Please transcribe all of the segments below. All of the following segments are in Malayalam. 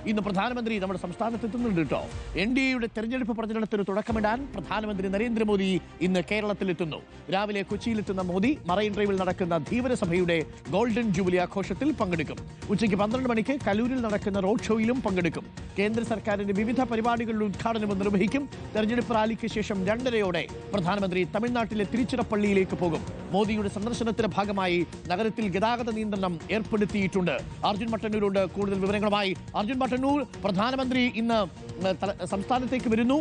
ഇന്ന് പ്രധാനമന്ത്രി നമ്മുടെ സംസ്ഥാനത്ത് എത്തുന്നുണ്ട് കേട്ടോ. NDAയുടെ തെരഞ്ഞെടുപ്പ് പ്രചരണത്തിന് തുടക്കമിടാൻ പ്രധാനമന്ത്രി നരേന്ദ്രമോദി ഇന്ന് കേരളത്തിലെത്തുന്നു. രാവിലെ കൊച്ചിയിലെത്തുന്ന മോദി മറൈൻ ഡ്രൈവിൽ നടക്കുന്ന ധീവരസഭയുടെ ഗോൾഡൻ ജൂബിലി ആഘോഷത്തിൽ പങ്കെടുക്കും. ഉച്ചയ്ക്ക് 12 മണിക്ക് കലൂരിൽ നടക്കുന്ന റോഡ് ഷോയിലും പങ്കെടുക്കും. കേന്ദ്ര സർക്കാരിന്റെ വിവിധ പരിപാടികളുടെ ഉദ്ഘാടനവും നിർവഹിക്കും. തെരഞ്ഞെടുപ്പ് റാലിക്ക് ശേഷം 2:30 പ്രധാനമന്ത്രി തമിഴ്നാട്ടിലെ തിരുച്ചിറപ്പള്ളിയിലേക്ക് പോകും. മോദിയുടെ സന്ദർശനത്തിന്റെ ഭാഗമായി നഗരത്തിൽ ഗതാഗത നിയന്ത്രണം ഏർപ്പെടുത്തിയിട്ടുണ്ട്. അർജുൻ മട്ടന്നൂരുണ്ട് കൂടുതൽ വിവരങ്ങളുമായി. അർജുൻ മട്ടന്നൂർ, പ്രധാനമന്ത്രി ഇന്ന് സംസ്ഥാനത്തേക്ക് വരുന്നു.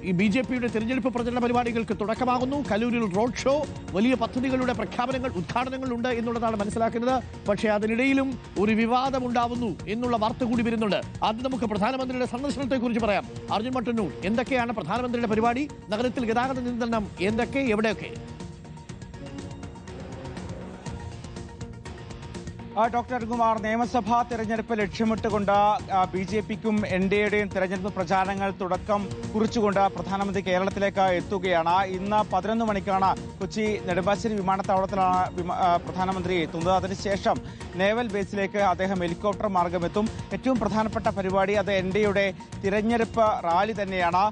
ഈ BJPയുടെ തെരഞ്ഞെടുപ്പ് പ്രചരണ പരിപാടികൾക്ക് തുടക്കമാകുന്നു. കലൂരിൽ റോഡ് ഷോ, വലിയ പദ്ധതികളുടെ പ്രഖ്യാപനങ്ങൾ, ഉദ്ഘാടനങ്ങളുണ്ട് എന്നുള്ളതാണ് മനസ്സിലാക്കുന്നത്. പക്ഷേ അതിനിടയിലും ഒരു വിവാദം ഉണ്ടാവുന്നു എന്നുള്ള വാർത്ത കൂടി വരുന്നുണ്ട്. ആദ്യം നമുക്ക് പ്രധാനമന്ത്രിയുടെ സന്ദർശനത്തെ കുറിച്ച് പറയാം. അർജുൻ മട്ടന്നൂർ, എന്തൊക്കെയാണ് പ്രധാനമന്ത്രിയുടെ പരിപാടി? നഗരത്തിൽ ഗതാഗത നിയന്ത്രണം എന്തൊക്കെ, എവിടെയൊക്കെ? ഡോക്ടർ അരുൺകുമാർ, നിയമസഭാ തെരഞ്ഞെടുപ്പ് ലക്ഷ്യമിട്ടുകൊണ്ട് BJPക്കും NDAയുടെയും തെരഞ്ഞെടുപ്പ് പ്രചാരണങ്ങൾ തുടക്കം കുറിച്ചുകൊണ്ട് പ്രധാനമന്ത്രി കേരളത്തിലേക്ക് എത്തുകയാണ്. ഇന്ന് 11 മണിക്കാണ് കൊച്ചി നെടുമ്പാശ്ശേരി വിമാനത്താവളത്തിലാണ് പ്രധാനമന്ത്രി എത്തുന്നത്. അതിനുശേഷം നേവൽ ബേസിലേക്ക് അദ്ദേഹം ഹെലികോപ്റ്റർ മാർഗമെത്തും. ഏറ്റവും പ്രധാനപ്പെട്ട പരിപാടി അത് NDAയുടെ തിരഞ്ഞെടുപ്പ് റാലി തന്നെയാണ്.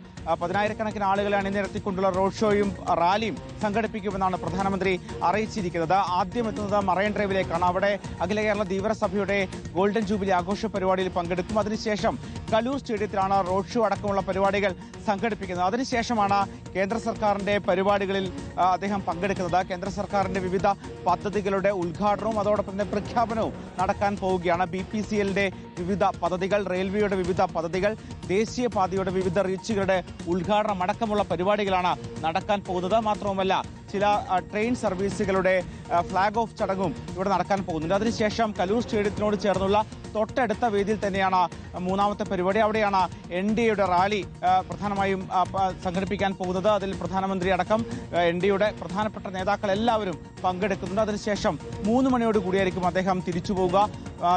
10,000-കണക്കിന് ആളുകളെ അണിനിരത്തിക്കൊണ്ടുള്ള റോഡ് ഷോയും റാലിയും സംഘടിപ്പിക്കുമെന്നാണ് പ്രധാനമന്ത്രി അറിയിച്ചിരിക്കുന്നത്. ആദ്യം എത്തുന്നത് മറൈൻ ഡ്രൈവിലേക്കാണ്. അവിടെ അഖില കേരള ധീവരസഭയുടെ ഗോൾഡൻ ജൂബിലി ആഘോഷ പരിപാടിയിൽ പങ്കെടുക്കും. അതിനുശേഷം കലൂർ സ്റ്റേഡിയത്തിലാണ് റോഡ് ഷോ അടക്കമുള്ള പരിപാടികൾ സംഘടിപ്പിക്കുന്നത്. അതിനുശേഷമാണ് കേന്ദ്ര സർക്കാരിന്റെ പരിപാടികളിൽ അദ്ദേഹം പങ്കെടുക്കുന്നത്. കേന്ദ്ര സർക്കാരിന്റെ വിവിധ പദ്ധതികളുടെ ഉദ്ഘാടനവും അതോടൊപ്പം തന്നെ പ്രഖ്യാപനവും നടക്കാൻ പോവുകയാണ്. BPCLന്റെ വിവിധ പദ്ധതികൾ, റെയിൽവേയുടെ വിവിധ പദ്ധതികൾ, ദേശീയപാതയുടെ വിവിധ റീച്ചുകളുടെ ഉദ്ഘാടനം അടക്കമുള്ള പരിപാടികളാണ് നടക്കാൻ പോകുന്നത്. മാത്രവുമല്ല, ചില ട്രെയിൻ സർവീസുകളുടെ ഫ്ലാഗ് ഓഫ് ചടങ്ങും ഇവിടെ നടക്കാൻ പോകുന്നുണ്ട്. അതിനുശേഷം കലൂർ സ്റ്റേഡിയത്തിനോട് ചേർന്നുള്ള തൊട്ടടുത്ത വേദിയിൽ തന്നെയാണ് മൂന്നാമത്തെ പരിപാടി. അവിടെയാണ് NDAയുടെ റാലി പ്രധാനമായും സംഘടിപ്പിക്കാൻ പോകുന്നത്. അതിൽ പ്രധാനമന്ത്രി അടക്കം NDAയുടെ പ്രധാനപ്പെട്ട നേതാക്കൾ എല്ലാവരും പങ്കെടുക്കുന്നുണ്ട്. അതിനുശേഷം 3 മണിയോട് കൂടിയായിരിക്കും അദ്ദേഹം തിരിച്ചു പോവുക.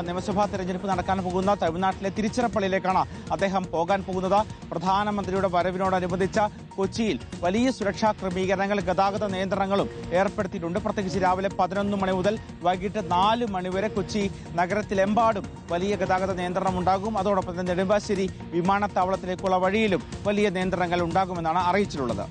നിയമസഭാ തെരഞ്ഞെടുപ്പ് നടക്കാൻ പോകുന്ന തമിഴ്നാട്ടിലെ തിരുച്ചിറപ്പള്ളിയിലേക്കാണ് അദ്ദേഹം പോകാൻ പോകുന്നത്. പ്രധാനമന്ത്രിയുടെ വരവിനോടനുബന്ധിച്ച് കൊച്ചിയിൽ വലിയ സുരക്ഷാ ക്രമീകരണങ്ങൾ, ഗതാഗത നിയന്ത്രണങ്ങളും ഏർപ്പെടുത്തിയിട്ടുണ്ട്. പ്രത്യേകിച്ച് രാവിലെ 11 മണി മുതൽ വൈകിട്ട് 4 മണി വരെ കൊച്ചി നഗരത്തിലെമ്പാടും വലിയ ഗതാഗത നിയന്ത്രണം ഉണ്ടാകും. അതോടൊപ്പം തന്നെ നെടുമ്പാശ്ശേരി വിമാനത്താവളത്തിലേക്കുള്ള വഴിയിലും വലിയ നിയന്ത്രണങ്ങൾ ഉണ്ടാകുമെന്നാണ് അറിയിച്ചിട്ടുള്ളത്.